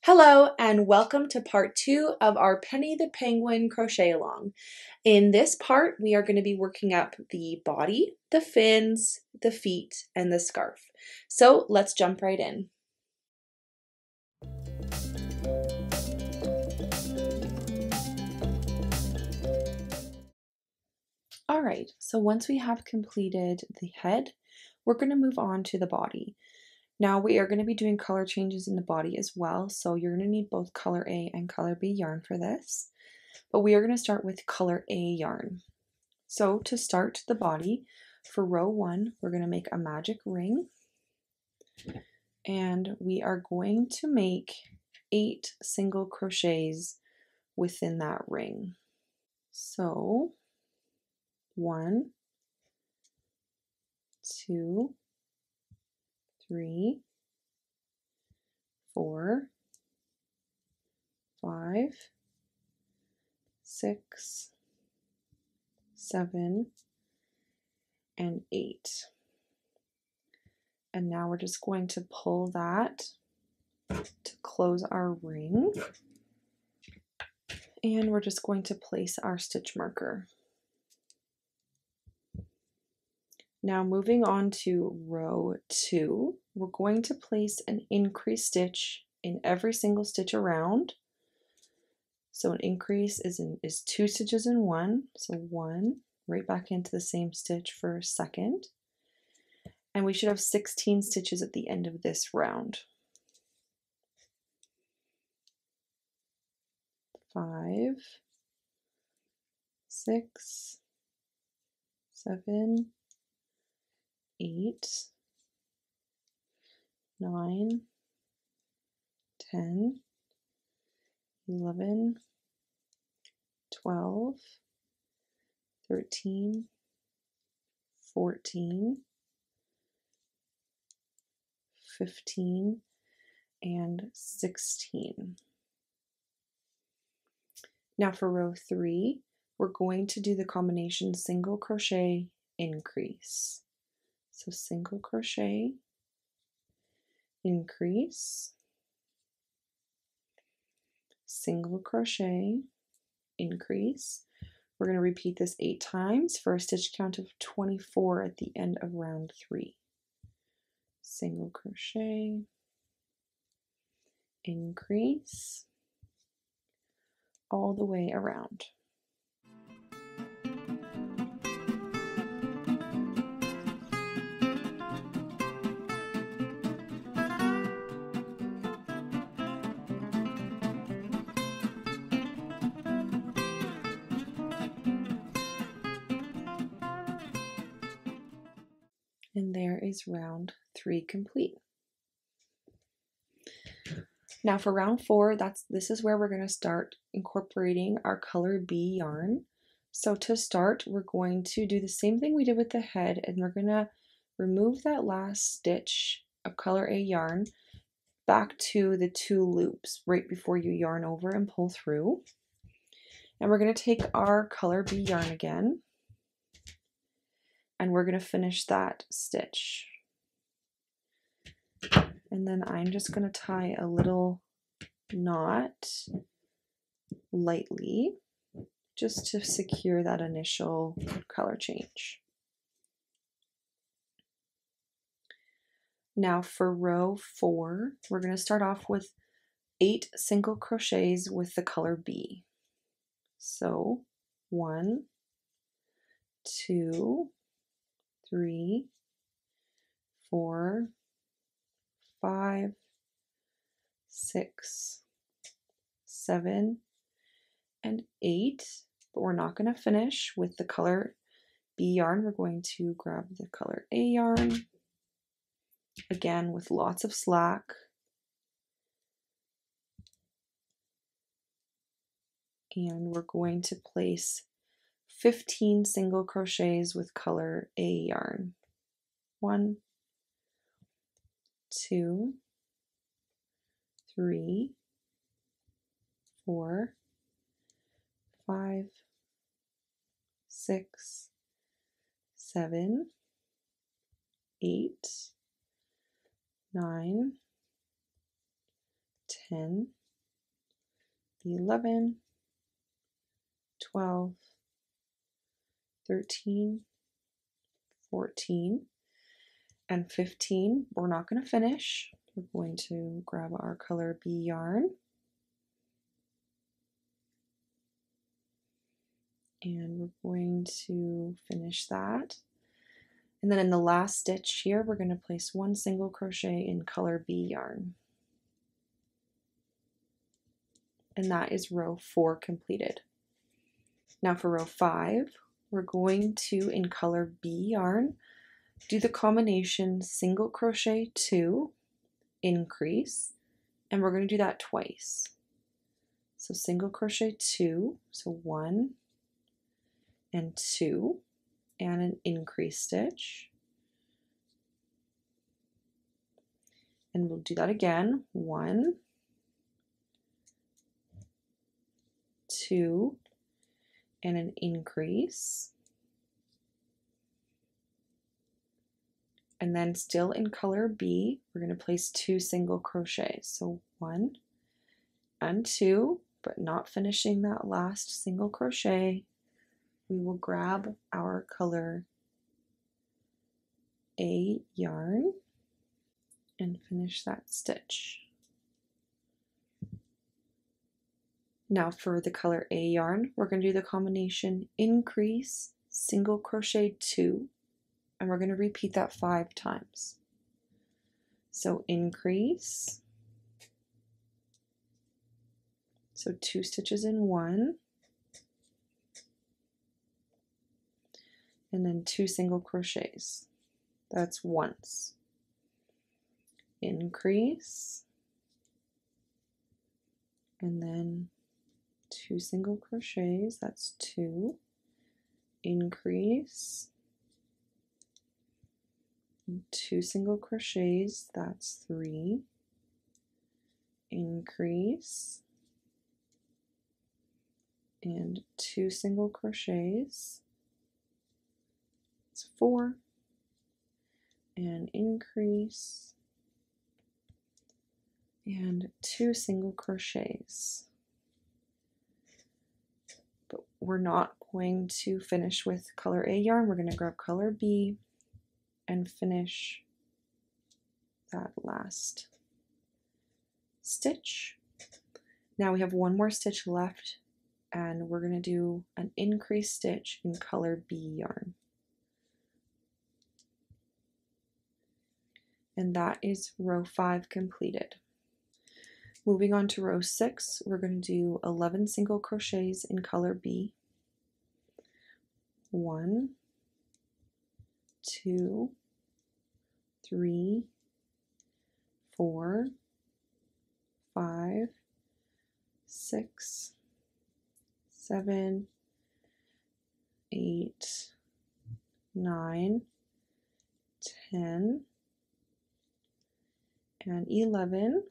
Hello and welcome to part 2 of our Penny the Penguin crochet along. In this part, we are going to be working up the body, the fins, the feet, and the scarf. So let's jump right in. All right, so once we have completed the head, we're going to move on to the body. Now we are going to be doing color changes in the body as well, so you're going to need both color A and color B yarn for this. But we are going to start with color A yarn. So to start the body, for row 1, we're going to make a magic ring. And we are going to make 8 single crochets within that ring. So 1, 2, 3, 4, 5, 6, 7, and 8. And now we're just going to pull that to close our ring. And we're just going to place our stitch marker. Now moving on to row 2, we're going to place an increase stitch in every single stitch around. So an increase is 2 stitches in one, so 1, right back into the same stitch for a second. And we should have 16 stitches at the end of this round. 5, 6, 7, 8, 9, 10, 11, 12, 13, 14, 15, and 16. Now for row 3, we're going to do the combination single crochet, increase. So single crochet, increase, single crochet, increase. We're going to repeat this 8 times for a stitch count of 24 at the end of round 3. Single crochet, increase, all the way around. And there is round 3 complete. Now for round 4, this is where we're going to start incorporating our color B yarn. So to start, we're going to do the same thing we did with the head, and we're going to remove that last stitch of color A yarn back to the 2 loops right before you yarn over and pull through. And we're going to take our color B yarn again, and we're going to finish that stitch. And then I'm just going to tie a little knot lightly just to secure that initial color change. Now for row 4, we're going to start off with 8 single crochets with the color B. So 1, 2, 3, 4, 5, 6, 7, and 8, but we're not going to finish with the color B yarn. We're going to grab the color A yarn, again with lots of slack, and we're going to place 15 single crochets with color A yarn. 1, 2, 3, 4, 5, 6, 7, 8, 9, 10, 11, 12, 13, 14, and 15. We're not going to finish. We're going to grab our color B yarn and we're going to finish that. And then in the last stitch here, we're going to place 1 single crochet in color B yarn. And that is row 4 completed. Now for row 5, we're going to, in color B yarn, do the combination single crochet 2, increase, and we're going to do that twice. So single crochet 2, so 1 and 2, and an increase stitch. And we'll do that again, 1, 2, and an increase. And then still in color B, we're going to place 2 single crochets. So 1 and 2, but not finishing that last single crochet. We will grab our color A yarn and finish that stitch. Now for the color A yarn, we're going to do the combination increase, single crochet 2, and we're going to repeat that 5 times. So increase, so 2 stitches in 1, and then 2 single crochets. That's once. Increase, and then 2 single crochets, that's 2. Increase, 2 single crochets, that's 3. Increase, and 2 single crochets, it's 4. And increase, and 2 single crochets. But we're not going to finish with color A yarn. We're going to grab color B and finish that last stitch. Now we have 1 more stitch left, and we're going to do an increase stitch in color B yarn. And that is row 5 completed. Moving on to row 6, we're going to do 11 single crochets in color B. 1, 2, 3, 4, 5, 6, 7, 8, 9, 10, and 11.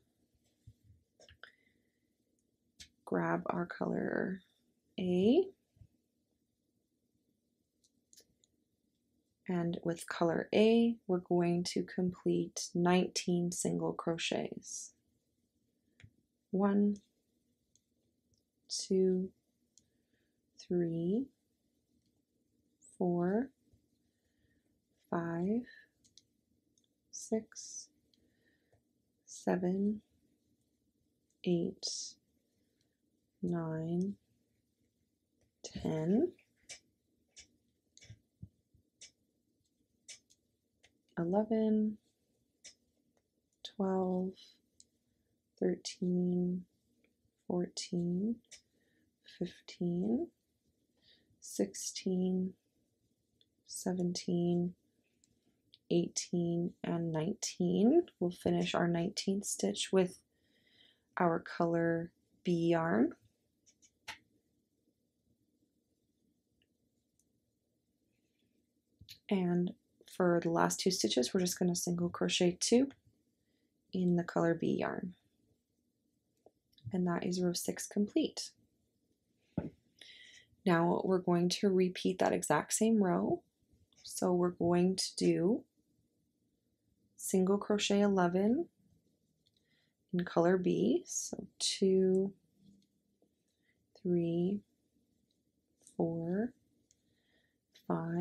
Grab our color A, and with color A, we're going to complete 19 single crochets. 1, 2, 3, 4, 5, 6, 7, 8, 9, 10, 11, 12, 13, 14, 15, 16, 17, 18, and 19. We'll finish our 19th stitch with our color B yarn. And for the last 2 stitches, we're just going to single crochet 2 in the color B yarn. And that is row 6 complete. Now we're going to repeat that exact same row. So we're going to do single crochet 11 in color B. So 2, 3, 4, 5,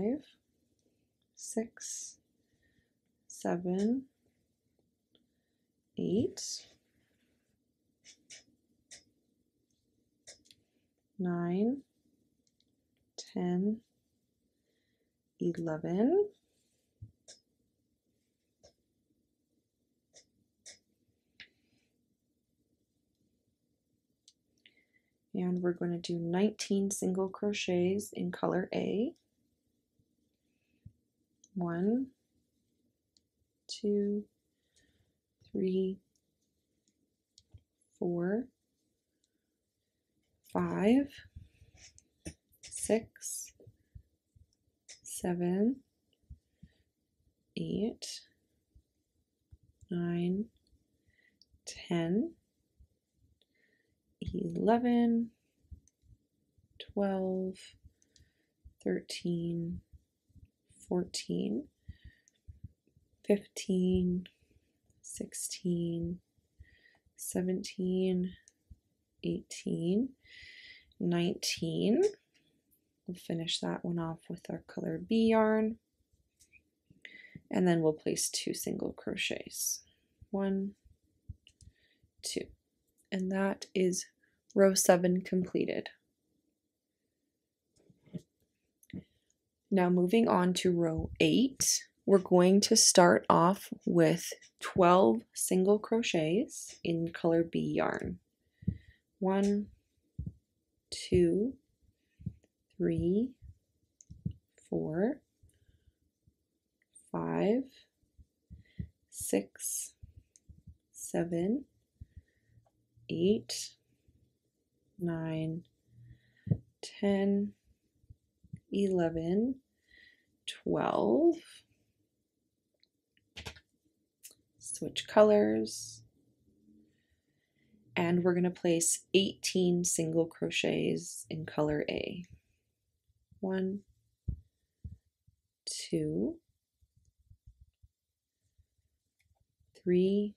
6, 7, 8, 9, 10, 11, and we're going to do 19 single crochets in color A. 1, 2, 3, 4, 5, 6, 7, 8, 9, 10, 11, 12, 13, 14, 15, 16, 17, 18, 19. We'll finish that one off with our color B yarn, and then we'll place 2 single crochets. 1, 2, and that is row 7 completed. Now moving on to row 8, we're going to start off with 12 single crochets in color B yarn. 1, 2, 3, 4, 5, 6, 7, 8, 9, 10, 11, 12. Switch colors. And we're going to place 18 single crochets in color A. 1, 2, 3,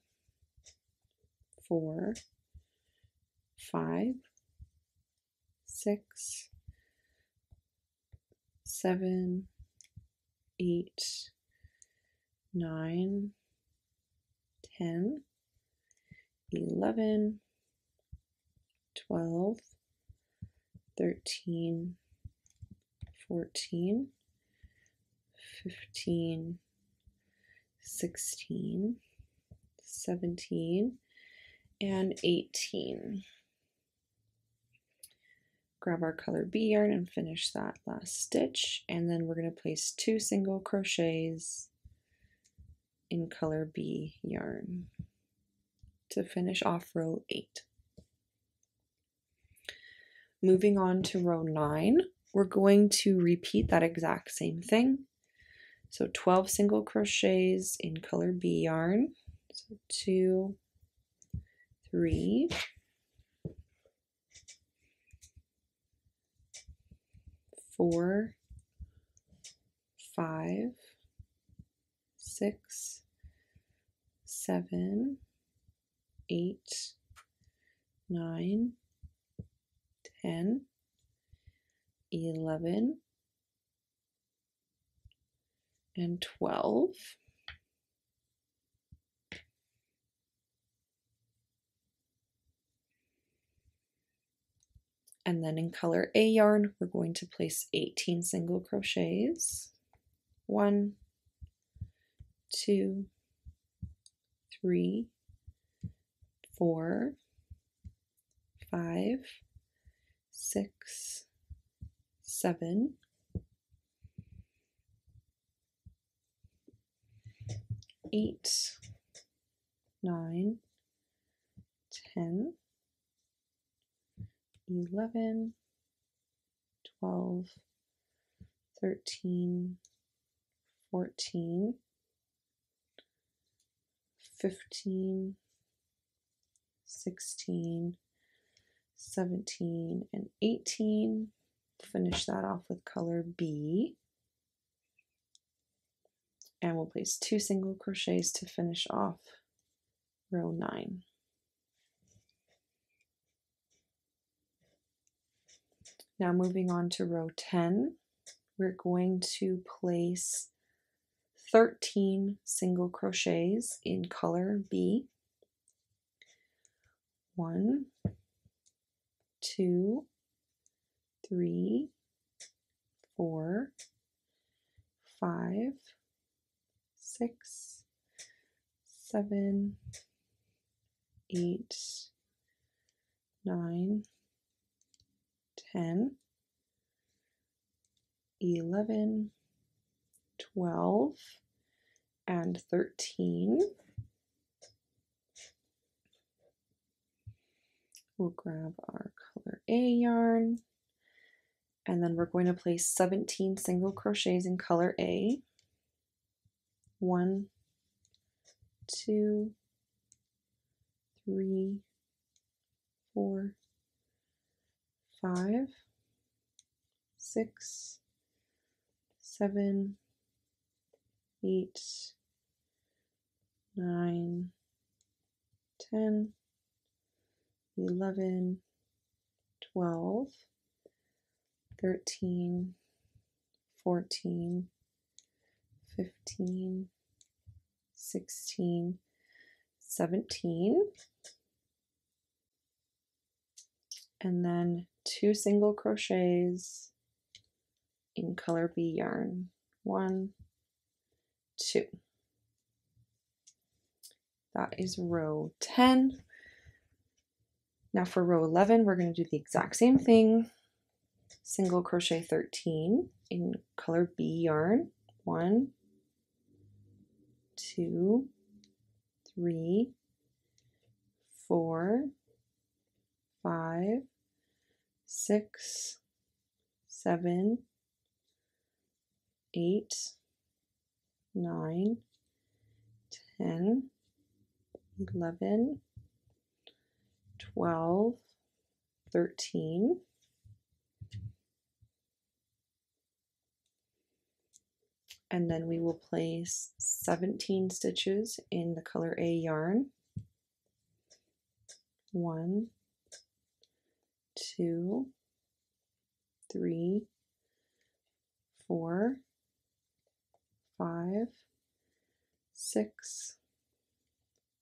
4, 5, 6, 7, 8, 9, 10, 11, 12, 13, 14, 15, 16, 17, and 18. Grab our color B yarn and finish that last stitch, and then we're going to place 2 single crochets in color B yarn to finish off row 8. Moving on to row 9, we're going to repeat that exact same thing. So 12 single crochets in color B yarn. So 2, 3, 4, 5, 6, 7, 8, 9, 10, 11, and 12. And then in color A yarn, we're going to place 18 single crochets. 1, 2, 3, 4, 5, 6, 7, 8, 9, 10, 11, 12, 13, 14, 15, 16, 17, and 18. Finish that off with color B. And we'll place 2 single crochets to finish off row 9. Now moving on to row 10, we're going to place 13 single crochets in color B. 1, 2, 3, 4, 5, 6, 7, 8, 9, 10, 11, 12, and 13. We'll grab our color A yarn, and then we're going to place 17 single crochets in color A. 1, 2, 3, 4, 5, 6, 7, 8, 9, 10, 11, 12, 13, 14, 15, 16, 17, and then 2 single crochets in color B yarn. 1, 2. That is row 10. Now for row 11, we're going to do the exact same thing. Single crochet 13 in color B yarn. 1, 2, 3, 4, 5, 6, 7, 8, 9, 10, 11, 12, 13, and then we will place 17 stitches in the color A yarn. 1, 2, 3, 4, 5, 6,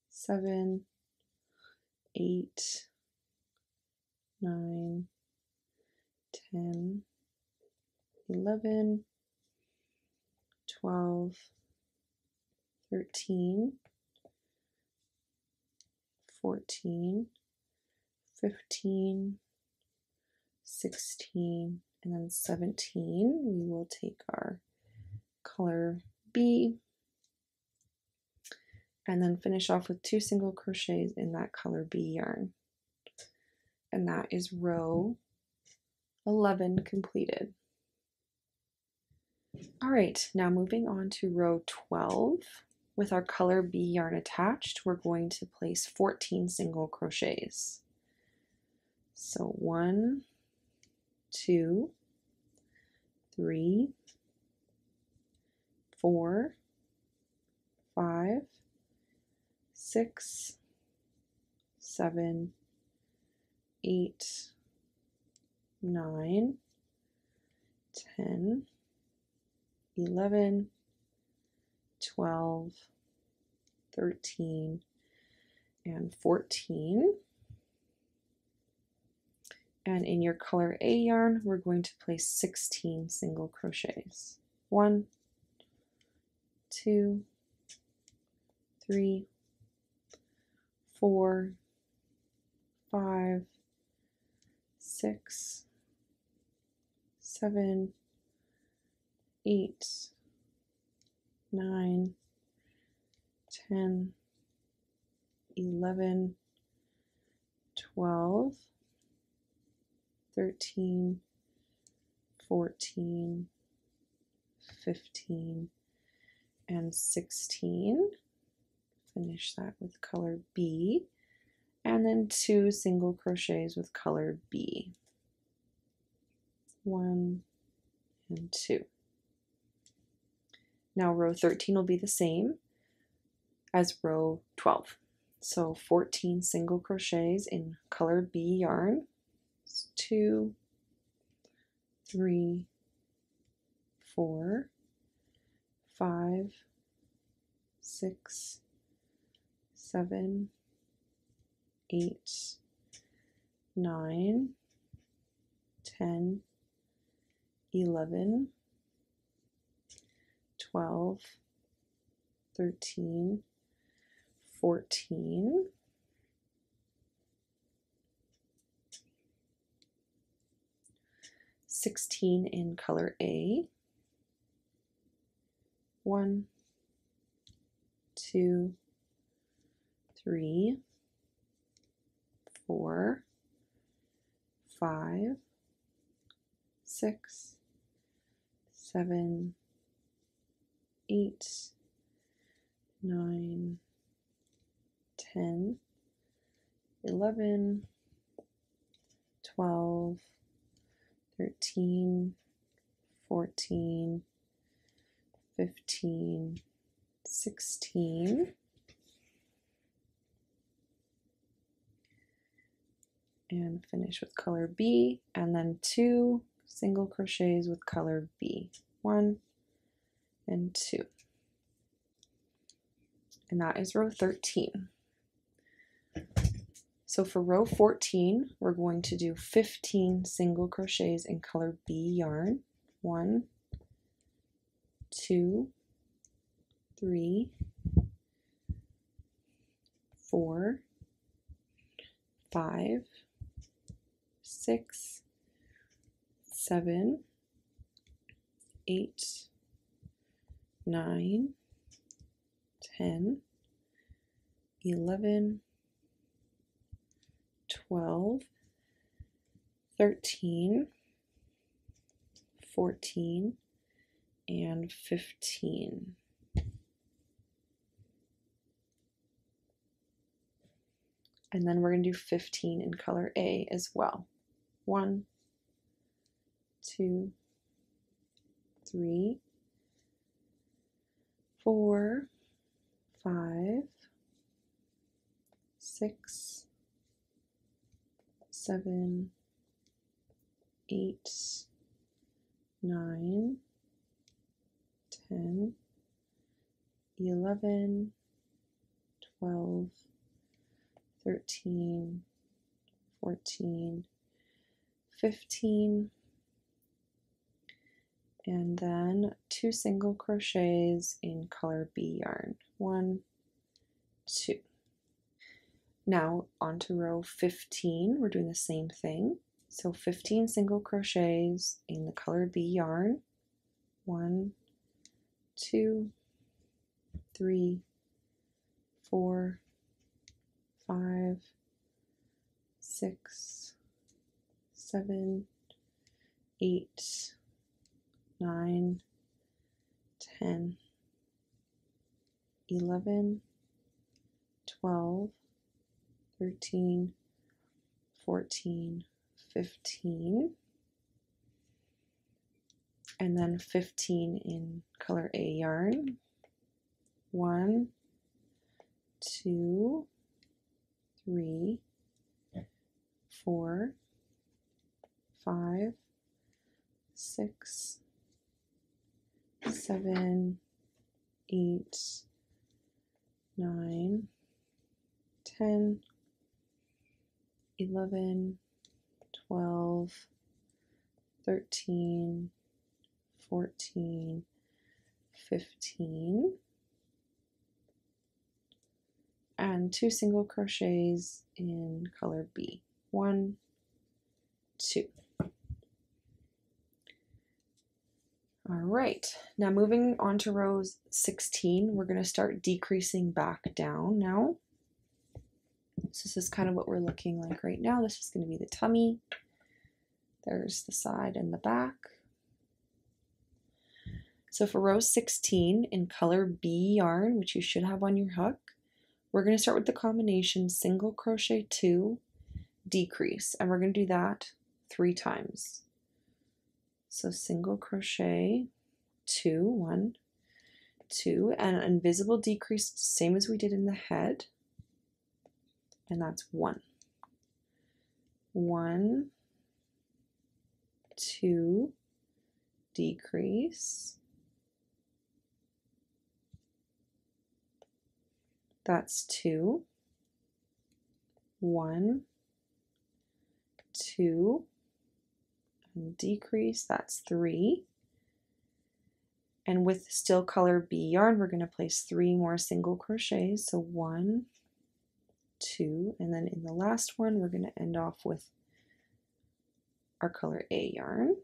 7, 8, 9, 10, 11, 12, 13, 14, 15, 16, and then 17. We will take our color B and then finish off with 2 single crochets in that color B yarn. And that is row 11 completed. All right, now moving on to row 12. With our color B yarn attached, we're going to place 14 single crochets. So 1, 2, 3, 4, 5, 6, 7, 8, 9, 10, 11, 12, 13, and 14. And in your color A yarn, we're going to place 16 single crochets. 1, 2, 3, 4, 5, 6, 7, 8, 9, 10, 11, 12, 13, 14, 15, and 16. Finish that with color B, and then 2 single crochets with color B. 1 and 2. Now row 13 will be the same as row 12. So 14 single crochets in color B yarn. 2, 3, 4, 5, 6, 7, 8, 9, 10, 11, 12, 13, 14, 16 in color A. 1, 2, 3, 4, 5, 6, 7, 8, 9, 10, 11, 12, 13, 14, 15, 16, and finish with color B, and then 2 single crochets with color B, 1 and 2. And that is row 13. So for row 14, we're going to do 15 single crochets in color B yarn. 1, 2, 3, 4, 5, 6, 7, 8, 9, 10, 11, 12, 13, 14, and 15. And then we're going to do 15 in color A as well. 1, 2, 3, 4, 5, 6, 7, 8, 9, 10, 11, 12, 13, 14, 15, and then 2 single crochets in color B yarn. 1, 2. Now onto row 15, we're doing the same thing. So 15 single crochets in the color B yarn. 1, 2, 3, 4, 5, 6, 7, 8, 9, 10, 11, 12, 13, 14, 15, and then 15 in color A yarn. 1, 2, 3, 4, 5, 6, 7, 8, 9, 10, 11, 12, 13, 14, 15, and 2 single crochets in color B. 1, 2. All right, now moving on to rows 16, we're going to start decreasing back down now. So this is kind of what we're looking like right now. This is going to be the tummy. There's the side and the back. So for row 16 in color B yarn, which you should have on your hook, we're going to start with the combination single crochet 2, decrease, and we're going to do that 3 times. So single crochet 2, 1, 2, and an invisible decrease, same as we did in the head, and that's 1. 1, 2, decrease, that's 2, 1, 2, and decrease, that's 3. And with still color B yarn, we're going to place 3 more single crochets. So 1, 2, and then in the last one, we're going to end off with our color A yarn.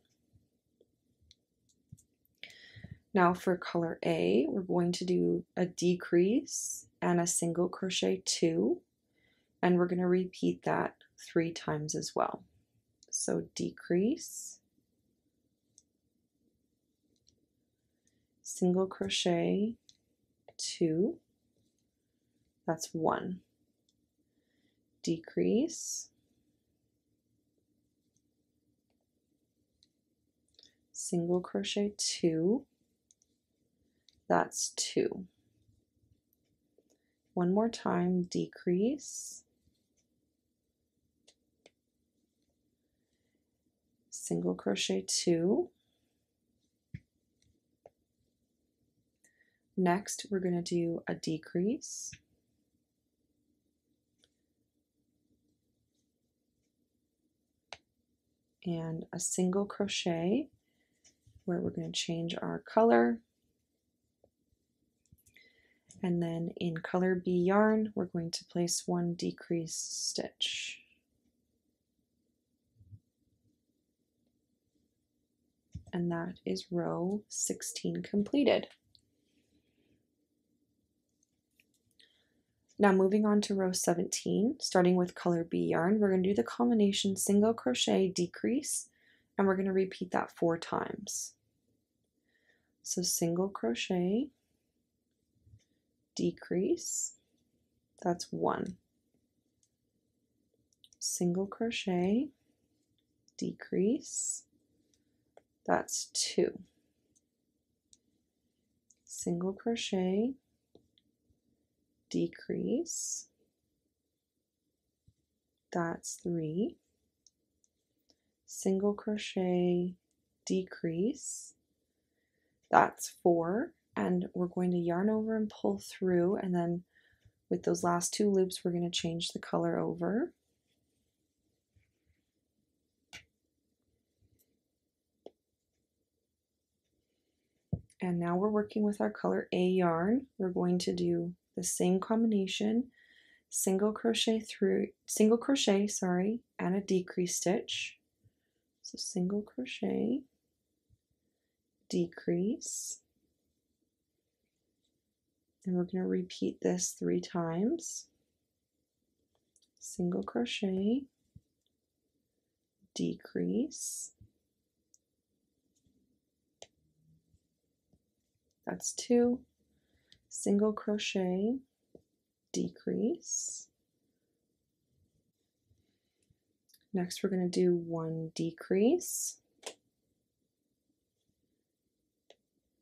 Now for color A, we're going to do a decrease and a single crochet 2, and we're going to repeat that 3 times as well. So decrease, single crochet 2, that's 1, decrease, single crochet 2, that's 2. One more time, decrease, single crochet 2. Next, we're going to do a decrease, and a single crochet where we're going to change our color. And then in color B yarn, we're going to place 1 decrease stitch. And that is row 16 completed. Now moving on to row 17, starting with color B yarn, we're going to do the combination single crochet, decrease, and we're going to repeat that 4 times. So single crochet, decrease, that's 1. Single crochet, decrease, that's 2. Single crochet, decrease, that's 3. Single crochet, decrease, that's 4. And we're going to yarn over and pull through, and then with those last 2 loops we're going to change the color over. And now we're working with our color A yarn. We're going to do the same combination, single crochet, and a decrease stitch. So single crochet, decrease, and we're going to repeat this 3 times. Single crochet, decrease, that's 2. Single crochet, decrease. Next we're going to do 1 decrease,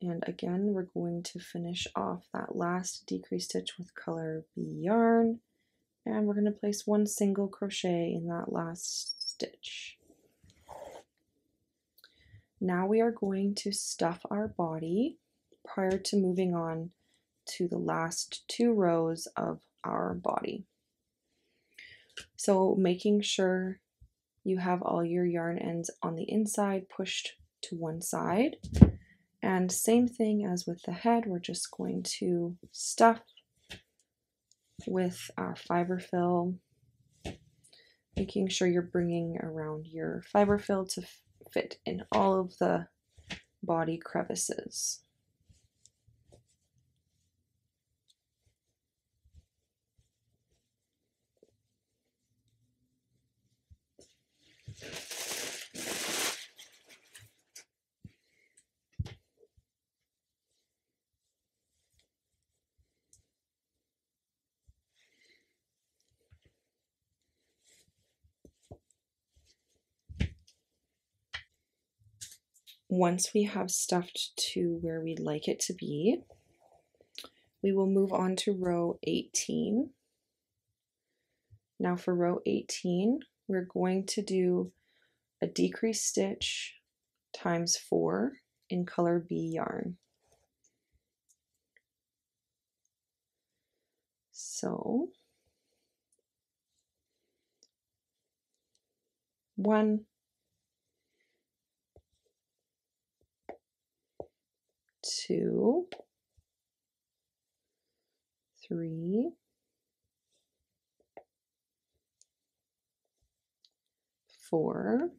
and again we're going to finish off that last decrease stitch with color B yarn, and we're going to place 1 single crochet in that last stitch. Now we are going to stuff our body prior to moving on to the last 2 rows of our body. So making sure you have all your yarn ends on the inside pushed to one side, and same thing as with the head, we're just going to stuff with our fiber fill, making sure you're bringing around your fiber fill to fit in all of the body crevices. Once we have stuffed to where we'd like it to be, we will move on to row 18. Now for row 18, we're going to do a decrease stitch times 4 in color B yarn. So 1, 2, 3, 4,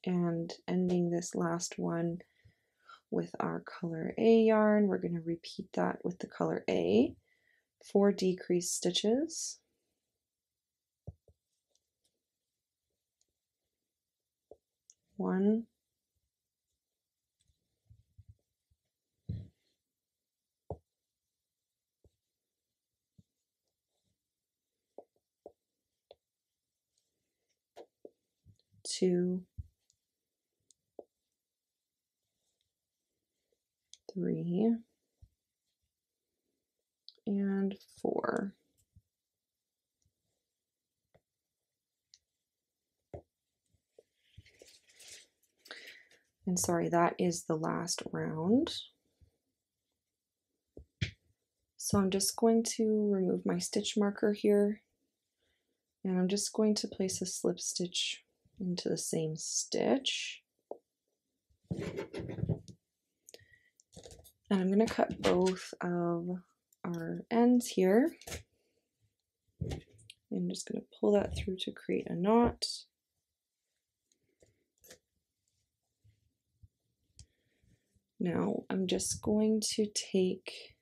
and ending this last one with our color A yarn. We're going to repeat that with the color A, 4 decreased stitches. 1, 2, 3, and 4. And sorry, that is the last round. So I'm just going to remove my stitch marker here, and I'm just going to place a slip stitch into the same stitch. And I'm going to cut both of our ends here. I'm just going to pull that through to create a knot. Now I'm just going to take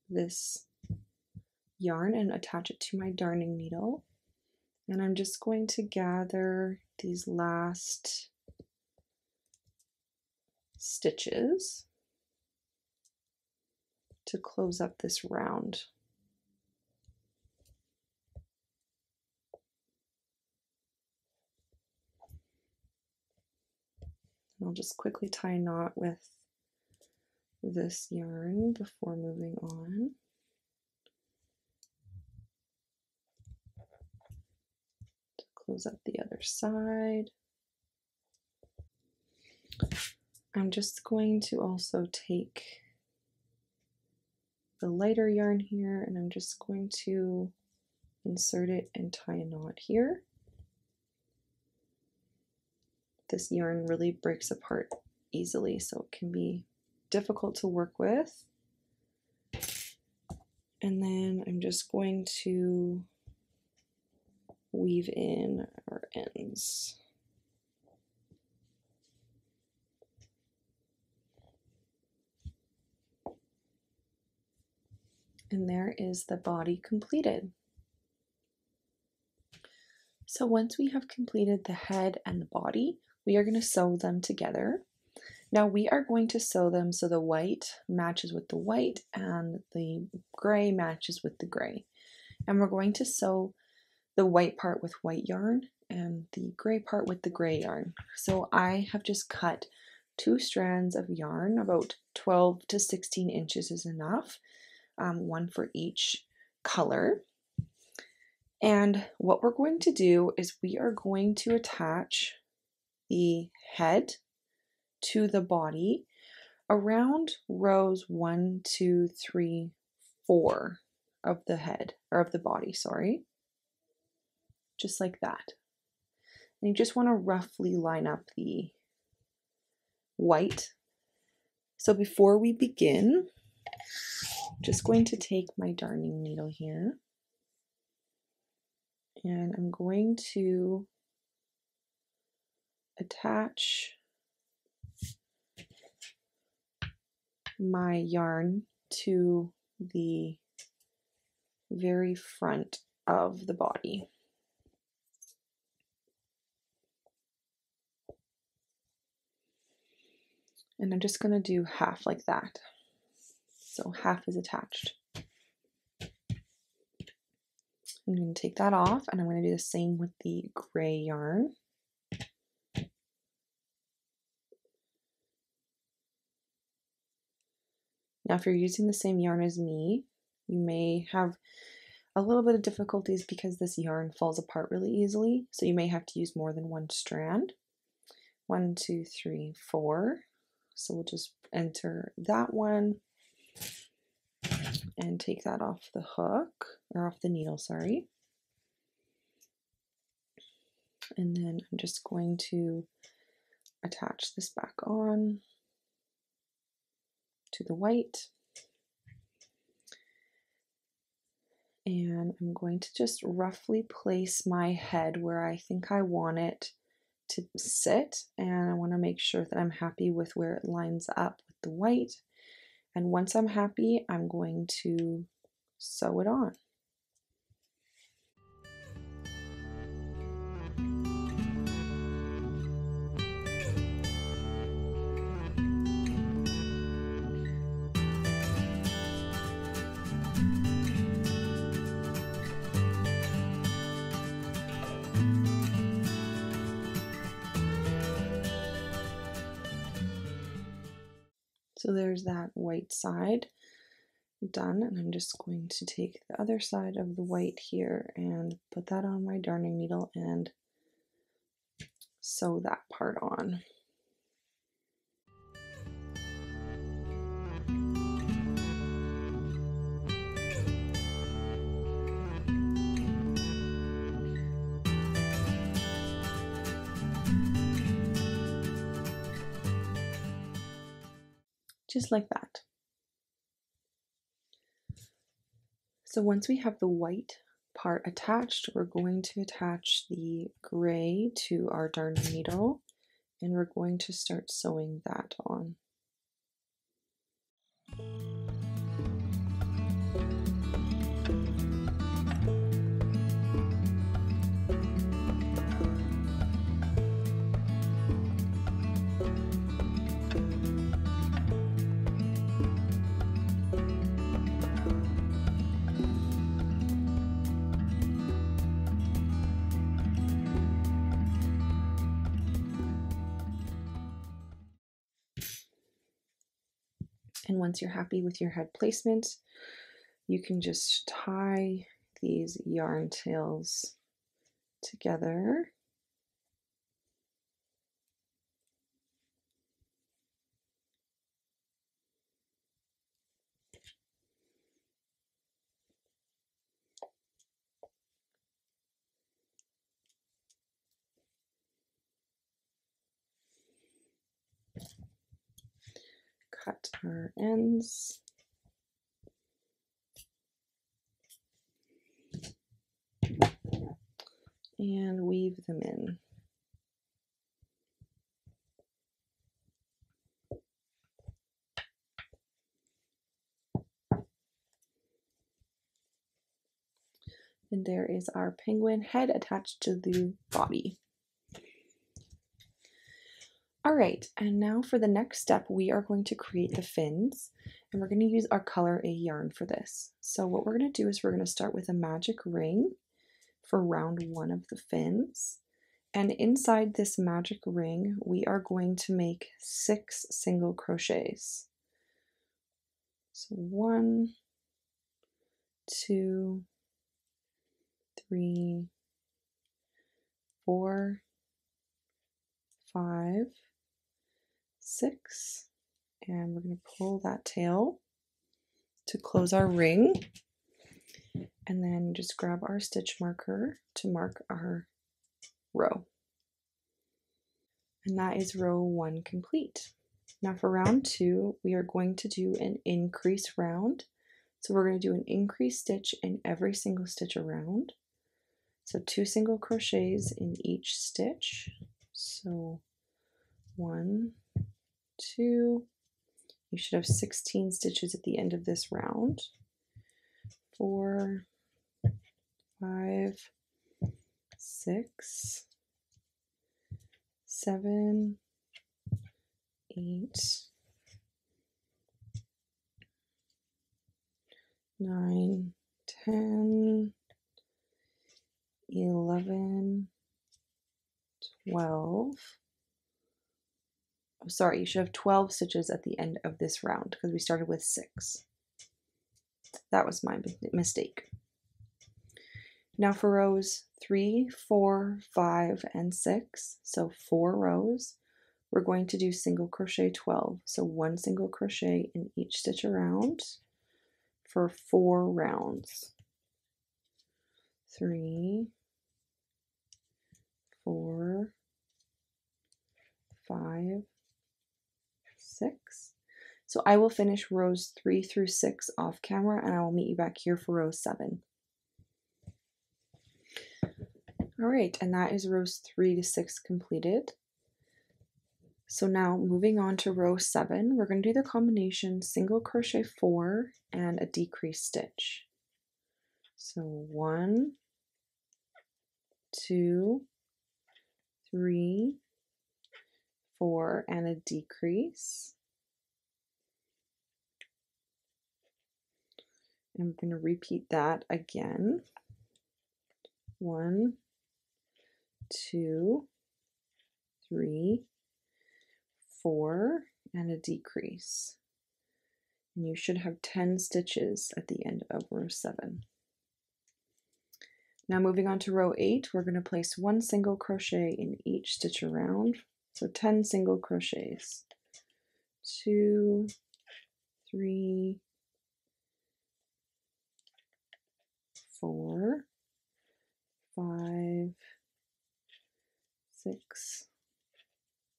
this yarn and attach it to my darning needle, and I'm just going to gather these last stitches to close up this round. And I'll just quickly tie a knot with this yarn before moving on. To close up the other side. I'm just going to also take the lighter yarn here, and I'm just going to insert it and tie a knot here. This yarn really breaks apart easily, so it can be difficult to work with. And then I'm just going to weave in our ends. And there is the body completed. So once we have completed the head and the body, we are going to sew them together. Now we are going to sew them so the white matches with the white and the gray matches with the gray. And we're going to sew the white part with white yarn and the gray part with the gray yarn. So I have just cut 2 strands of yarn, about 12 to 16 inches is enough, one for each color. And what we're going to do is we are going to attach the head to the body around rows 1, 2, 3, 4 of the head, or of the body, sorry. Just like that. And you just want to roughly line up the white. So before we begin, I'm just going to take my darning needle here, and I'm going to attach my yarn to the very front of the body. And I'm just going to do half like that. So half is attached. I'm going to take that off, and I'm going to do the same with the gray yarn. Now, if you're using the same yarn as me, you may have a little bit of difficulties because this yarn falls apart really easily, so you may have to use more than one strand. 1, 2, 3, 4. So we'll just enter that one and take that off the hook, or off the needle, sorry. And then I'm just going to attach this back on to the white. And I'm going to just roughly place my head where I think I want it to sit, and I want to make sure that I'm happy with where it lines up with the white. And once I'm happy, I'm going to sew it on. So there's that white side done, and I'm just going to take the other side of the white here and put that on my darning needle and sew that part on. Just like that. So once we have the white part attached, we're going to attach the gray to our darning needle, and we're going to start sewing that on. And once you're happy with your head placement, you can just tie these yarn tails together. Cut our ends. And weave them in. And there is our penguin head attached to the body. All right, and now for the next step, we are going to create the fins, and we're going to use our Color A yarn for this. So what we're going to do is we're going to start with a magic ring for round 1 of the fins. And inside this magic ring, we are going to make 6 single crochets. So 1, 2, 3, 4, 5, 6, and we're going to pull that tail to close our ring, and then just grab our stitch marker to mark our row. And that is row 1 complete. Now for round 2, we are going to do an increase round. So we're going to do an increase stitch in every single stitch around. So 2 single crochets in each stitch. So 1, 2, you should have 16 stitches at the end of this round. 4, 5, 6, 7, 8, 9, 10, 11, 12. Oh, sorry, you should have 12 stitches at the end of this round because we started with 6. That was my mistake. Now for rows 3, 4, 5, and 6, so 4 rows, we're going to do single crochet 12. So 1 single crochet in each stitch around for 4 rounds. 3, 4, 5, 6. So I will finish rows 3 through 6 off camera, and I will meet you back here for row 7. All right, and that is rows 3 to 6 completed. So now moving on to row 7, we're going to do the combination single crochet 4 and a decrease stitch. So 1, 2, 3, 4, and a decrease. I'm going to repeat that again. 1, 2, 3, 4, and a decrease. And you should have 10 stitches at the end of row 7. Now moving on to row 8, we're going to place 1 single crochet in each stitch around. So 10 single crochets. 2, 3, 4, 5, 6,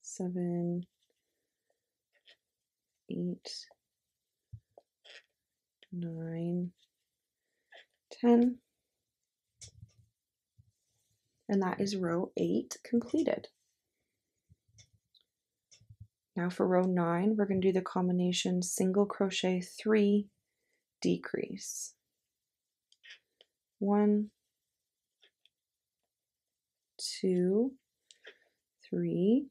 7, 8, 9, 10. And that is row 8 completed. Now for row 9, we're going to do the combination single crochet 3, decrease. 1, 2, 3,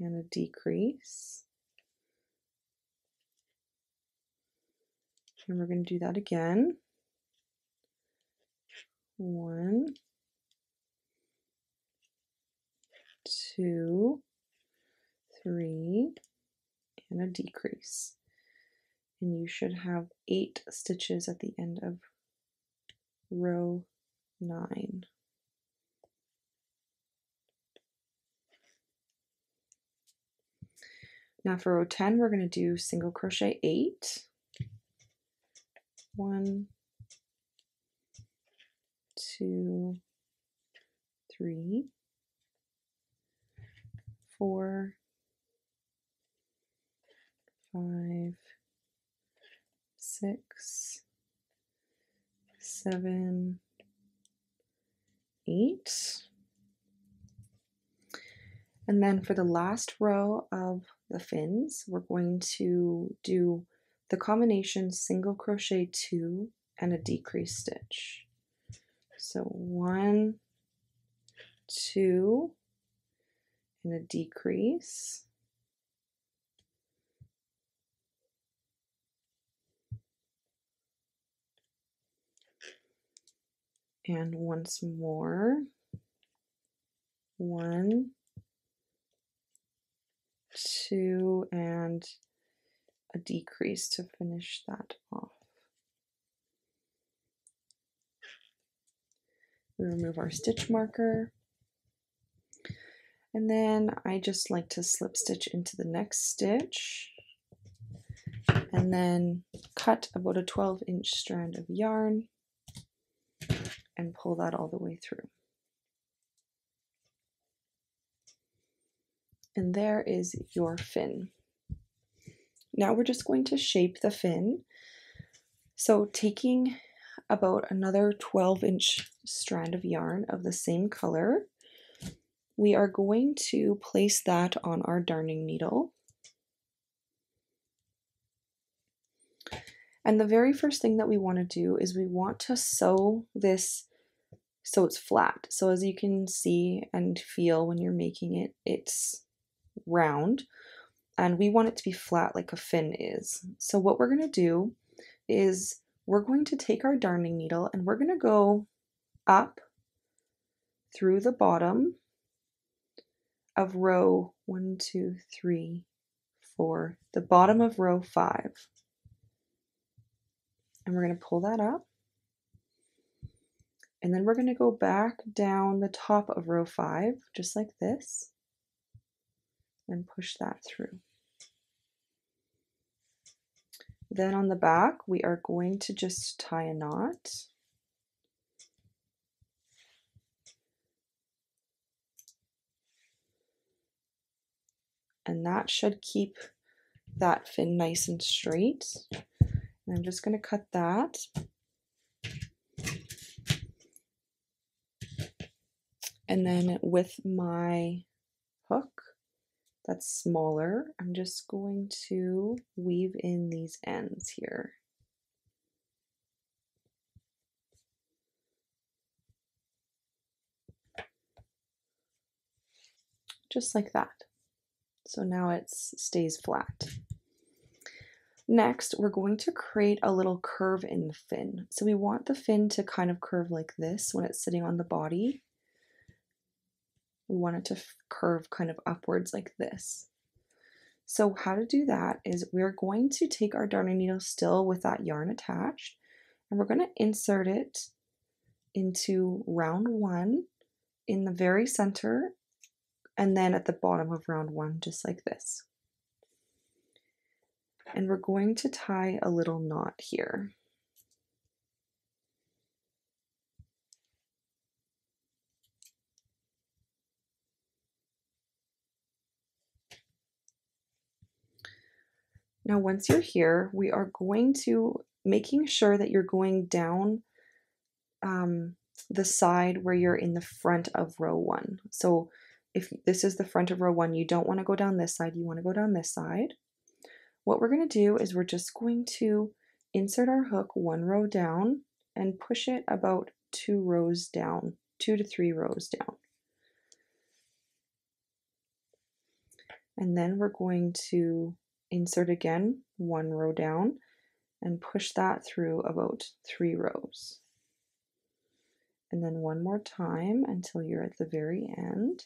and a decrease. And we're going to do that again. 1, 2, 3, and a decrease. And you should have 8 stitches at the end of row 9. Now for row 10, we're going to do single crochet 8. 1, 2, 3, 4, 5, 6, 7, 8. And then for the last row of the fins, we're going to do the combination single crochet 2 and a decrease stitch. So 1, 2, and a decrease. And once more, 1, 2, and a decrease to finish that off. We remove our stitch marker, and then I just like to slip stitch into the next stitch and then cut about a 12-inch strand of yarn and pull that all the way through. And there is your fin. Now we're just going to shape the fin. So taking about another 12-inch strand of yarn of the same color, we are going to place that on our darning needle. And the very first thing that we want to do is we want to sew this so it's flat. So as you can see and feel when you're making it, it's round, and we want it to be flat like a fin is. So what we're going to do is we're going to take our darning needle and we're going to go up through the bottom of row 1, 2, 3, 4, the bottom of row 5. And we're going to pull that up. And then we're going to go back down the top of row 5, just like this. and push that through. Then on the back, we are going to just tie a knot. And that should keep that fin nice and straight. And I'm just going to cut that. And then with my hook that's smaller, I'm just going to weave in these ends here. Just like that. So now it stays flat. Next, we're going to create a little curve in the fin. So we want the fin to kind of curve like this when it's sitting on the body. We want it to curve kind of upwards like this. So how to do that is we're going to take our darning needle still with that yarn attached, and we're going to insert it into round 1 in the very center, and then at the bottom of round 1, just like this. And we're going to tie a little knot here. Now once you're here, we are going to, making sure that you're going down the side where you're in the front of row 1. So if this is the front of row 1, you don't want to go down this side, you want to go down this side. What we're going to do is we're just going to insert our hook 1 row down and push it about 2 rows down, 2 to 3 rows down. And then we're going to insert again 1 row down and push that through about 3 rows. And then 1 more time until you're at the very end.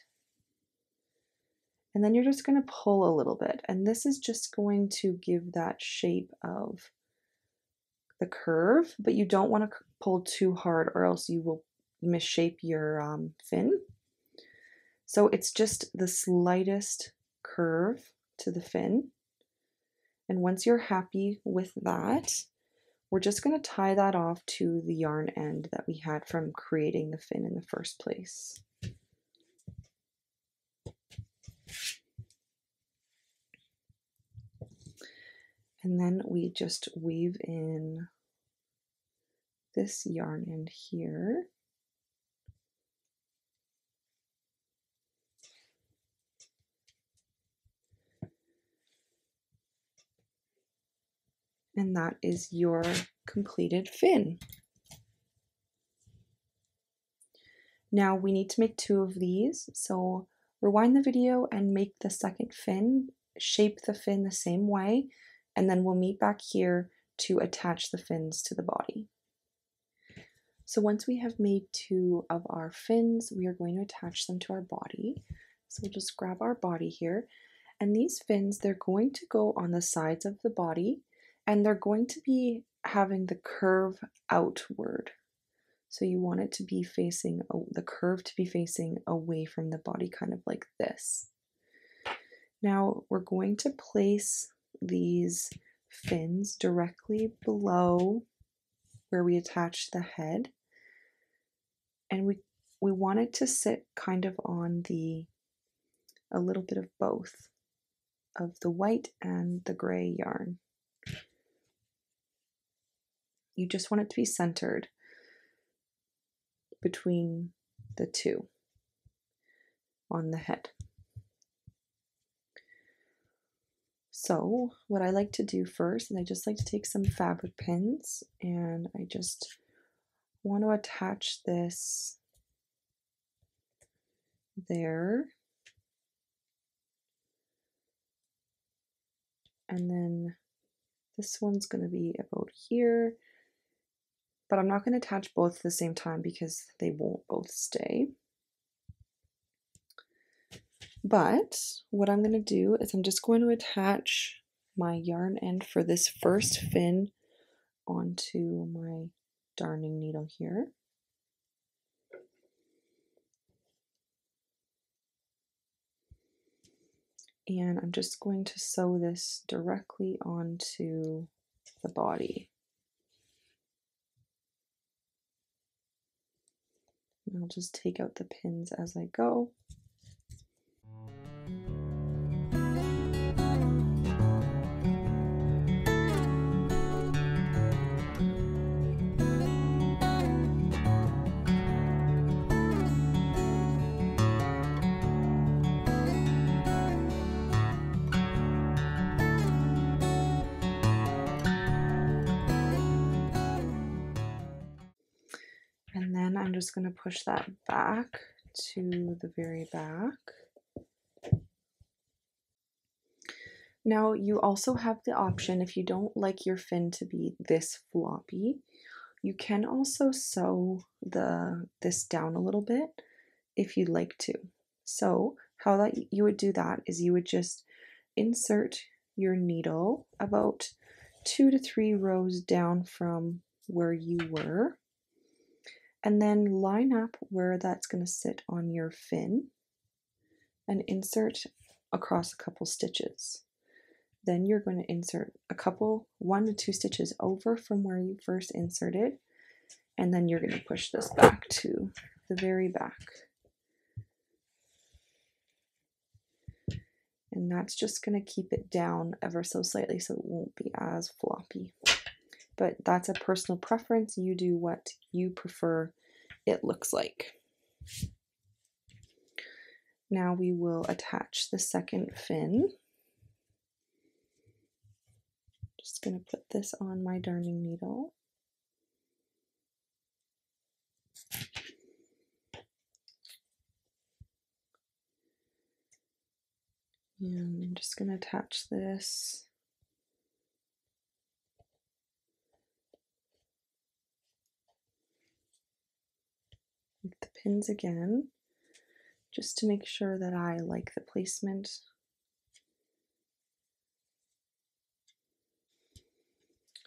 And then you're just going to pull a little bit. And this is just going to give that shape of the curve, but you don't want to pull too hard or else you will misshape your fin. So it's just the slightest curve to the fin. And once you're happy with that, we're just going to tie that off to the yarn end that we had from creating the fin in the first place. And then we just weave in this yarn end here. And that is your completed fin. Now we need to make 2 of these, so rewind the video and make the second fin, shape the fin the same way, and then we'll meet back here to attach the fins to the body. So once we have made 2 of our fins, we are going to attach them to our body. So we'll just grab our body here, and these fins, they're going to go on the sides of the body, and they're going to be having the curve outward. So you want it to be facing, the curve to be facing away from the body, kind of like this. Now we're going to place these fins directly below where we attach the head. And we want it to sit kind of on a little bit of both of the white and the gray yarn. You just want it to be centered between the 2 on the head. So what I like to do first is I just like to take some fabric pins and I just want to attach this there. And then this one's going to be about here. But I'm not going to attach both at the same time because they won't both stay. But what I'm going to do is I'm just going to attach my yarn end for this first fin onto my darning needle here. And I'm just going to sew this directly onto the body. And I'll just take out the pins as I go. And then I'm just going to push that back to the very back. Now you also have the option, if you don't like your fin to be this floppy, you can also sew this down a little bit if you'd like to. So how that you would do that is you would just insert your needle about 2 to 3 rows down from where you were, and then line up where that's going to sit on your fin and insert across a couple stitches. Then you're going to insert a couple, 1 to 2 stitches over from where you first inserted, and then you're going to push this back to the very back. And that's just going to keep it down ever so slightly so it won't be as floppy. But that's a personal preference. You do what you prefer it looks like. Now we will attach the second fin. Just going to put this on my darning needle. And I'm just going to attach this with the pins again, just to make sure that I like the placement.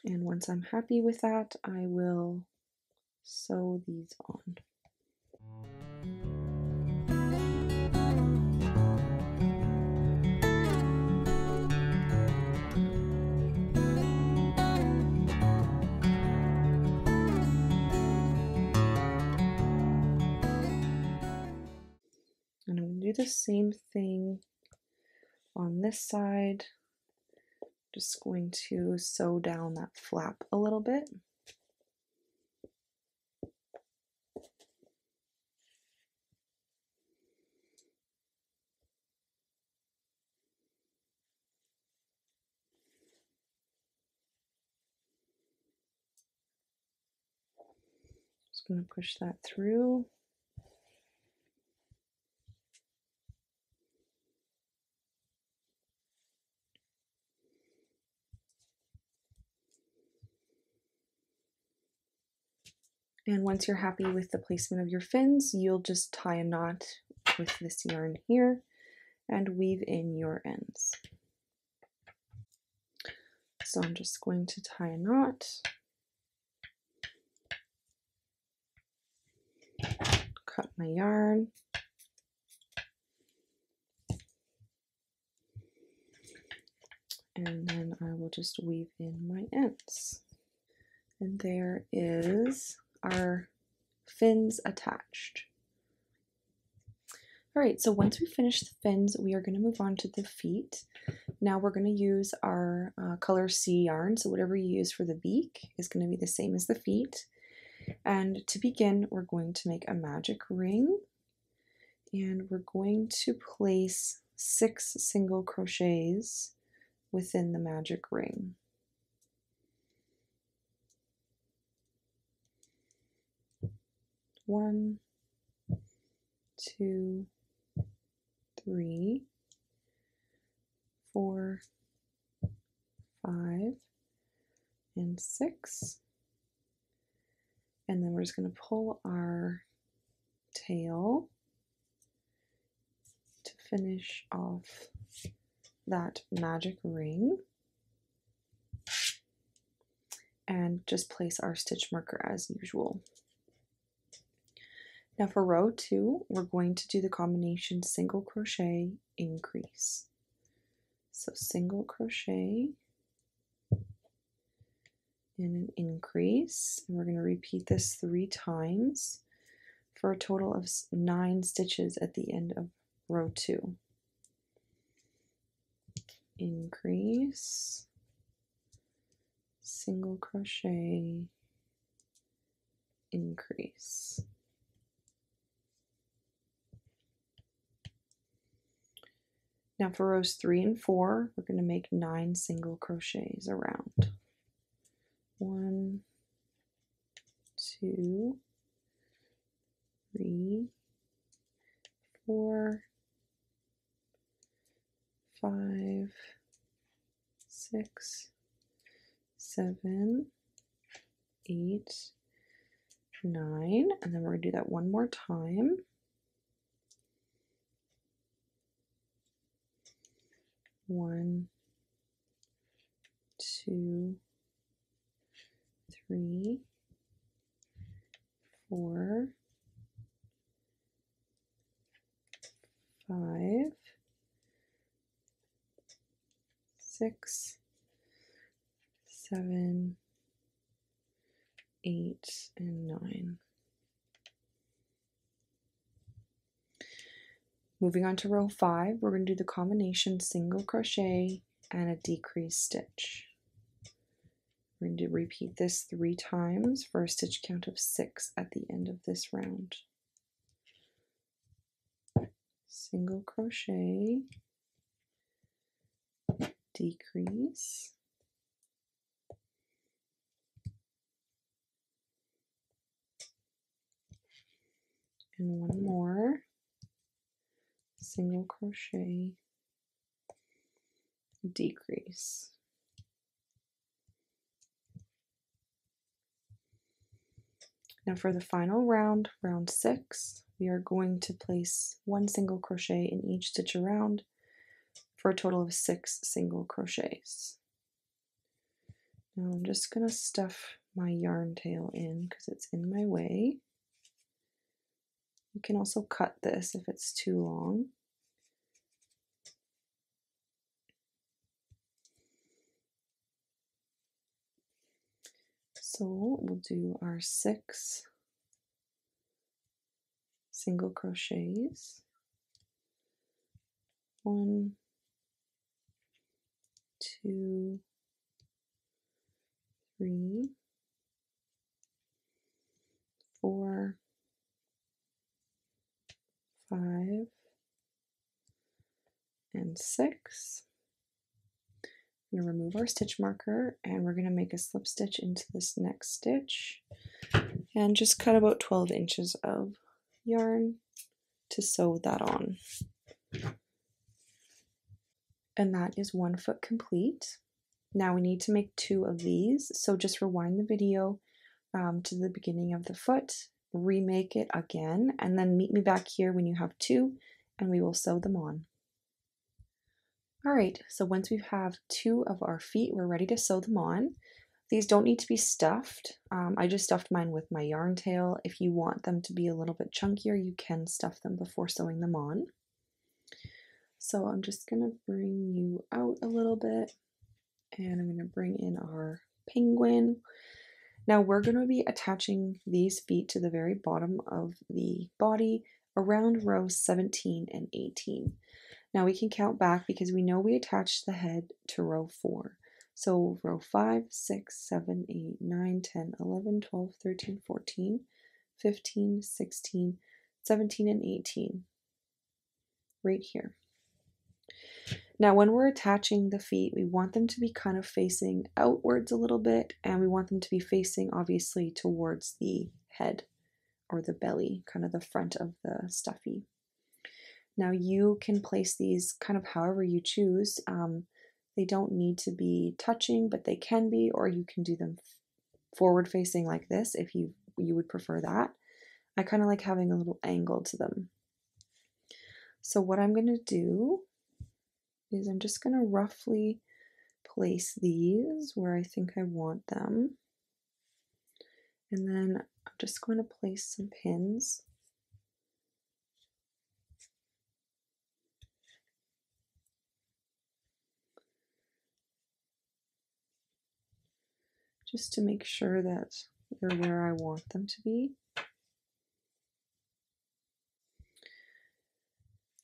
And once I'm happy with that, I will sew these on. And I'm going to do the same thing on this side. Just going to sew down that flap a little bit. Just going to push that through. And once you're happy with the placement of your fins, you'll just tie a knot with this yarn here and weave in your ends. So I'm just going to tie a knot, cut my yarn, and then I will just weave in my ends. And there is our fins attached. All right, so once we finish the fins, we are going to move on to the feet. Now we're going to use our color C yarn, so whatever you use for the beak is going to be the same as the feet. And to begin, we're going to make a magic ring, and we're going to place 6 single crochets within the magic ring. One, 2, 3, 4, 5, and 6. And then we're just going to pull our tail to finish off that magic ring. And just place our stitch marker as usual. Now for row 2, we're going to do the combination single crochet increase. So single crochet and an increase, and we're going to repeat this 3 times for a total of 9 stitches at the end of row 2. Increase, single crochet, increase. Now for rows 3 and 4, we're going to make 9 single crochets around. 1, 2, 3, 4, 5, 6, 7, 8, 9, and then we're going to do that one more time. 1, 2, 3, 4, 5, 6, 7, 8, and 9. Moving on to row 5, we're going to do the combination single crochet and a decrease stitch. We're going to repeat this 3 times for a stitch count of 6 at the end of this round. Single crochet, decrease, and one more, single crochet, decrease. Now for the final round, round 6, we are going to place 1 single crochet in each stitch around for a total of 6 single crochets. Now I'm just going to stuff my yarn tail in because it's in my way. You can also cut this if it's too long. So we'll do our 6 single crochets. 1, 2, 3, 4, 5, and 6. I'm going to remove our stitch marker and we're going to make a slip stitch into this next stitch and just cut about 12 inches of yarn to sew that on. And that is 1 foot complete. Now we need to make 2 of these, so just rewind the video to the beginning of the foot, remake it again, and then meet me back here when you have 2 and we will sew them on. Alright, so once we have 2 of our feet, we're ready to sew them on. These don't need to be stuffed. I just stuffed mine with my yarn tail. If you want them to be a little bit chunkier, you can stuff them before sewing them on. So I'm just going to bring you out a little bit and I'm going to bring in our penguin. Now we're going to be attaching these feet to the very bottom of the body around rows 17 and 18. Now we can count back because we know we attached the head to row 4. So row 5, 6, 7, 8, 9, 10, 11, 12, 13, 14, 15, 16, 17, and 18. Right here. Now when we're attaching the feet, we want them to be kind of facing outwards a little bit, and we want them to be facing obviously towards the head or the belly, kind of the front of the stuffy. Now you can place these kind of however you choose. They don't need to be touching, but they can be, or you can do them forward facing like this if you would prefer that. I kind of like having a little angle to them. So what I'm going to do is I'm just going to roughly place these where I think I want them. And then I'm just going to place some pins. just to make sure that they're where I want them to be.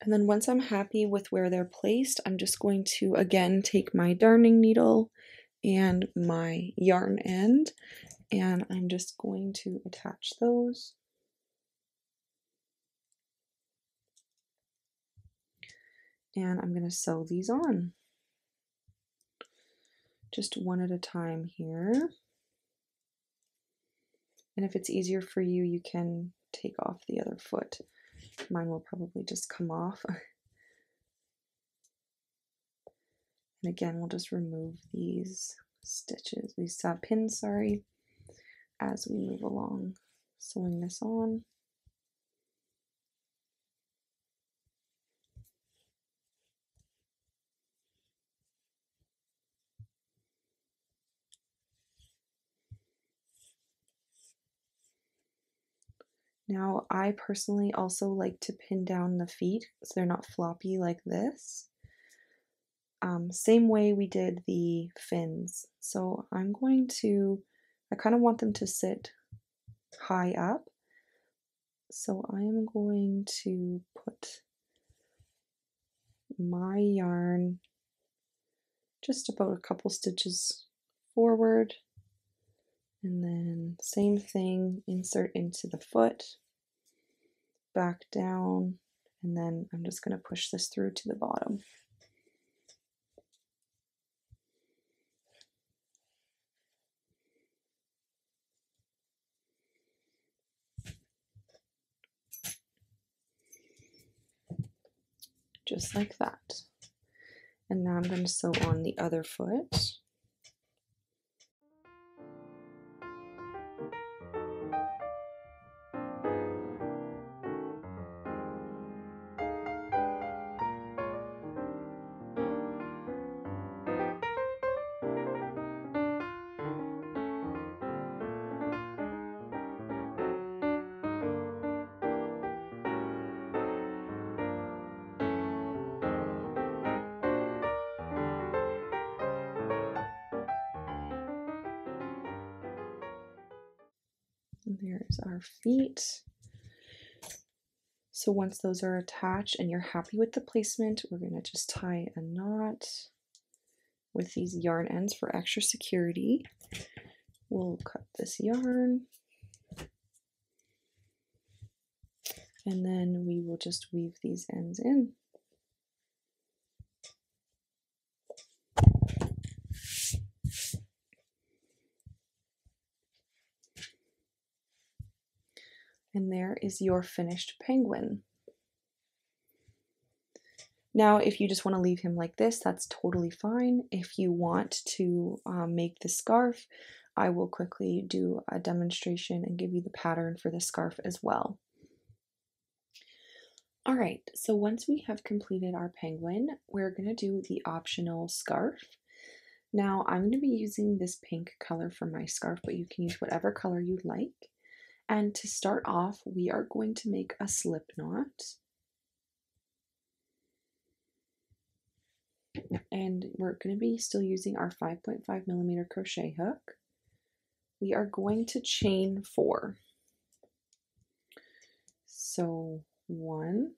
And then once I'm happy with where they're placed, I'm just going to again take my darning needle and my yarn end, and I'm just going to attach those. And I'm going to sew these on. Just one at a time here. And if it's easier for you, you can take off the other foot. Mine will probably just come off. And again, we'll just remove these stitches, these pins, sorry, as we move along, sewing this on. Now, I personally also like to pin down the feet so they're not floppy like this. Same way we did the fins. So I'm going to, I kind of want them to sit high up. So I am going to put my yarn just about a couple stitches forward, and then same thing, insert into the foot, back down, and then I'm just going to push this through to the bottom. Just like that. And now I'm going to sew on the other foot. There's our feet. So once those are attached and you're happy with the placement, we're going to just tie a knot with these yarn ends for extra security. We'll cut this yarn, and then we will just weave these ends in. And there is your finished penguin. Now, if you just want to leave him like this, that's totally fine. If you want to make the scarf, I will quickly do a demonstration and give you the pattern for the scarf as well. All right, so once we have completed our penguin, we're going to do the optional scarf. Now, I'm going to be using this pink color for my scarf, but you can use whatever color you'd like. And to start off, we are going to make a slip knot. And we're going to be still using our 5.5mm crochet hook. We are going to chain 4. So 1,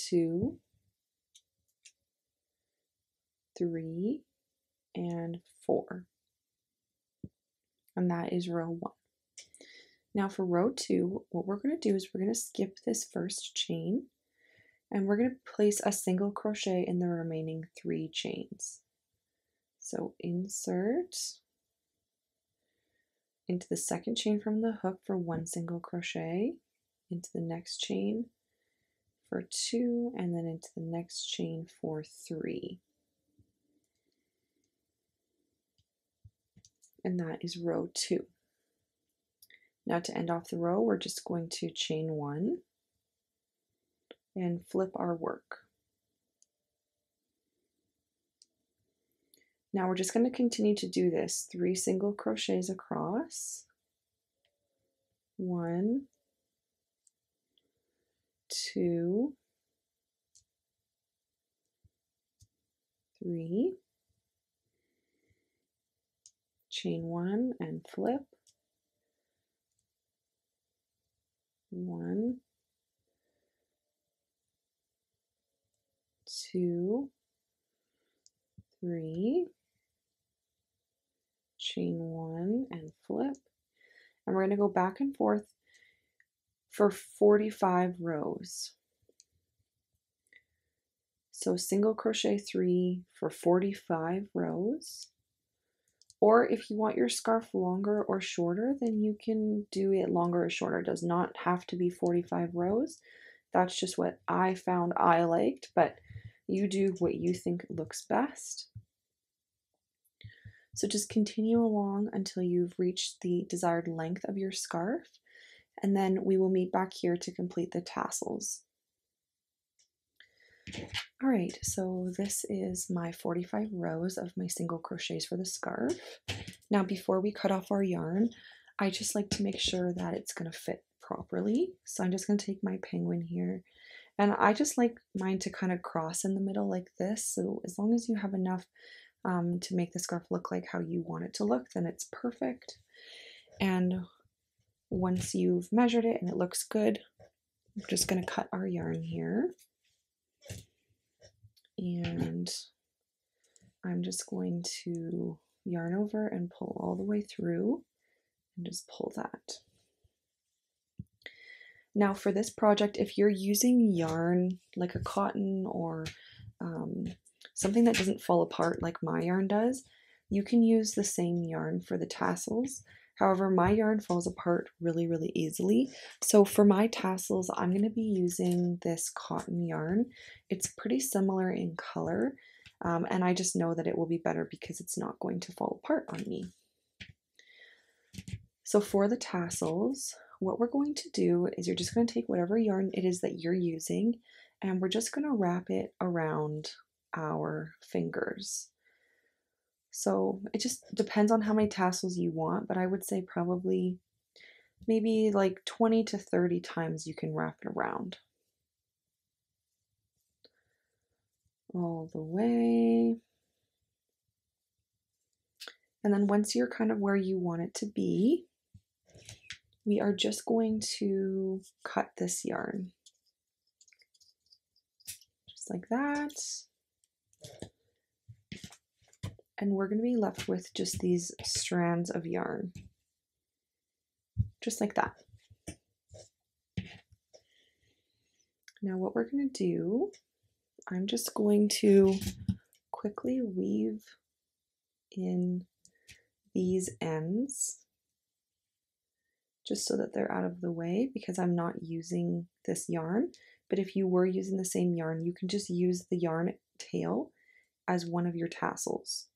2, 3, and 4. And that is row 1. Now for row 2, what we're going to do is we're going to skip this first chain, and we're going to place a single crochet in the remaining 3 chains. So insert into the second chain from the hook for 1 single crochet, into the next chain for 2, and then into the next chain for 3. And that is row 2. Now to end off the row, we're just going to chain 1 and flip our work. Now we're just going to continue to do this 3 single crochets across, 1, 2, 3, chain 1 and flip, 1, 2, 3, chain 1 and flip, and we're going to go back and forth for 45 rows. So single crochet 3 for 45 rows. Or if you want your scarf longer or shorter, then you can do it longer or shorter. It does not have to be 45 rows. That's just what I found I liked, but you do what you think looks best. So just continue along until you've reached the desired length of your scarf, and then we will meet back here to complete the tassels. All right, so this is my 45 rows of my single crochets for the scarf. Now, before we cut off our yarn, I just like to make sure that it's going to fit properly. So I'm just going to take my penguin here, and I just like mine to kind of cross in the middle like this. So as long as you have enough to make the scarf look like how you want it to look, then it's perfect. And once you've measured it and it looks good, I'm just going to cut our yarn here. And I'm just going to yarn over and pull all the way through and just pull that. Now for this project, if you're using yarn like a cotton or something that doesn't fall apart like my yarn does, you can use the same yarn for the tassels. However, my yarn falls apart really, really easily. So for my tassels, I'm going to be using this cotton yarn. It's pretty similar in color, and I just know that it will be better because it's not going to fall apart on me. So for the tassels, what we're going to do is you're just going to take whatever yarn it is that you're using, and we're just going to wrap it around our fingers. So it just depends on how many tassels you want, but I would say probably maybe like 20 to 30 times you can wrap it around. All the way. And then once you're kind of where you want it to be, we are just going to cut this yarn. Just like that. And we're going to be left with just these strands of yarn. Just like that. Now what we're going to do, I'm just going to quickly weave in these ends just so that they're out of the way because I'm not using this yarn. But if you were using the same yarn, you can just use the yarn tail as one of your tassels.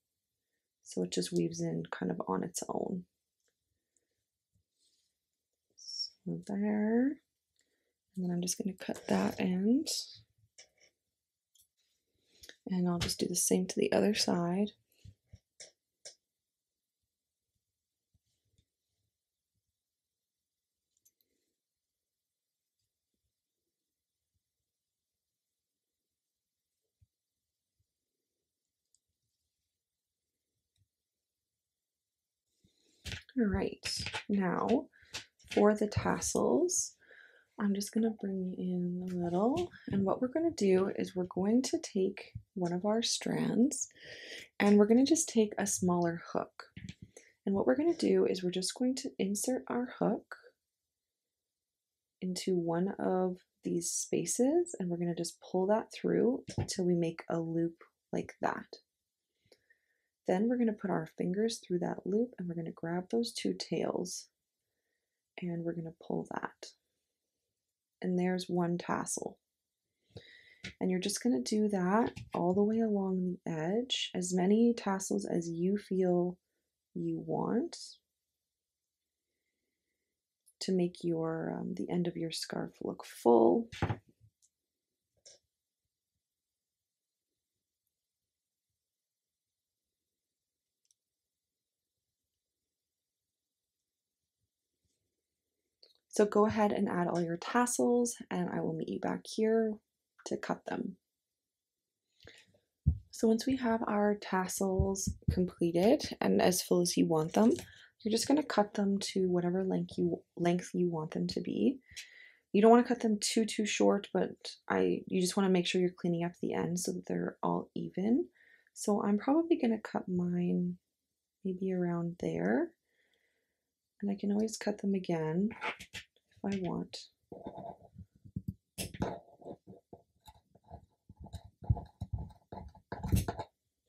So it just weaves in kind of on its own. So there. And then I'm just going to cut that end. And I'll just do the same to the other side. All right, now for the tassels, I'm just going to bring in a little, and what we're going to do is we're going to take one of our strands and we're going to just take a smaller hook. And what we're going to do is we're just going to insert our hook into one of these spaces, and we're going to just pull that through until we make a loop like that. Then we're going to put our fingers through that loop and we're going to grab those two tails and we're going to pull that. And there's one tassel. And you're just going to do that all the way along the edge, as many tassels as you feel you want to make your the end of your scarf look full. So go ahead and add all your tassels and I will meet you back here to cut them. So once we have our tassels completed and as full as you want them, you're just going to cut them to whatever length you want them to be. You don't want to cut them too short, but you just want to make sure you're cleaning up the ends so that they're all even. So I'm probably going to cut mine maybe around there, and I can always cut them again if I want.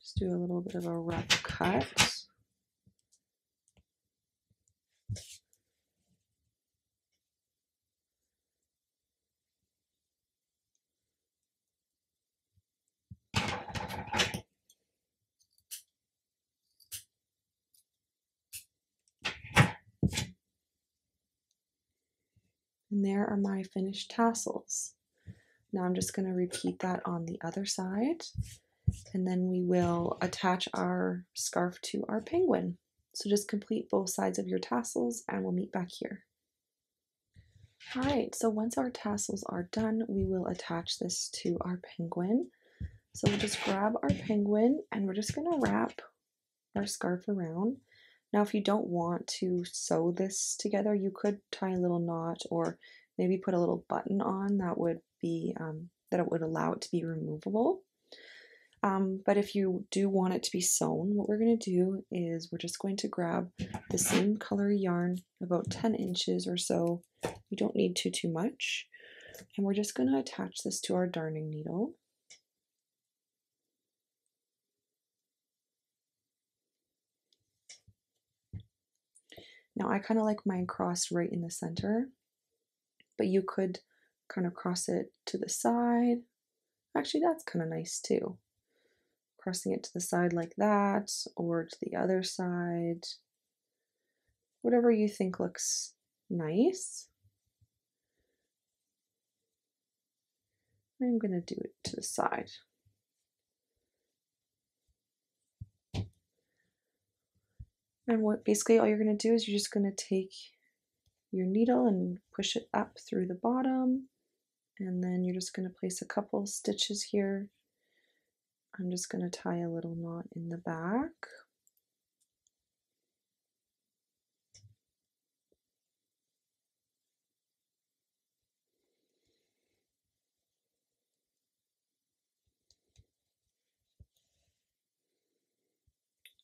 Just do a little bit of a rough cut. And there are my finished tassels. Now I'm just going to repeat that on the other side, and then we will attach our scarf to our penguin. So just complete both sides of your tassels and we'll meet back here. All right, so once our tassels are done, we will attach this to our penguin. So we'll just grab our penguin and we're just going to wrap our scarf around. Now, if you don't want to sew this together, you could tie a little knot or maybe put a little button on that would be that it would allow it to be removable. But if you do want it to be sewn, what we're going to do is we're just going to grab the same color yarn, about 10 inches or so. You don't need too much. And we're just going to attach this to our darning needle. Now I kind of like mine crossed right in the center, but you could kind of cross it to the side. Actually, that's kind of nice too. Crossing it to the side like that, or to the other side. Whatever you think looks nice. I'm going to do it to the side. And what basically all you're going to do is you're just going to take your needle and push it up through the bottom, and then you're just going to place a couple stitches here. I'm just going to tie a little knot in the back.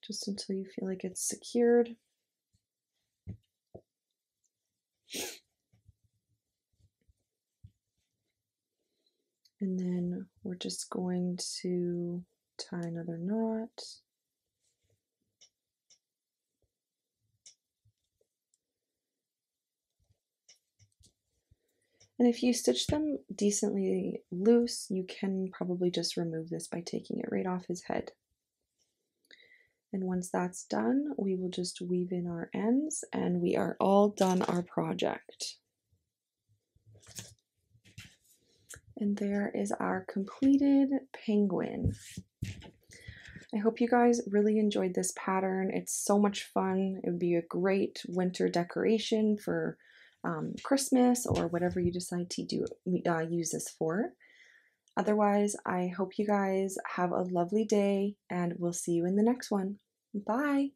Just until you feel like it's secured. And then we're just going to tie another knot. And if you stitch them decently loose, you can probably just remove this by taking it right off his head. And once that's done, we will just weave in our ends and we are all done our project. And there is our completed penguin. I hope you guys really enjoyed this pattern. It's so much fun. It would be a great winter decoration for Christmas or whatever you decide to use this for. Otherwise, I hope you guys have a lovely day and we'll see you in the next one. Bye!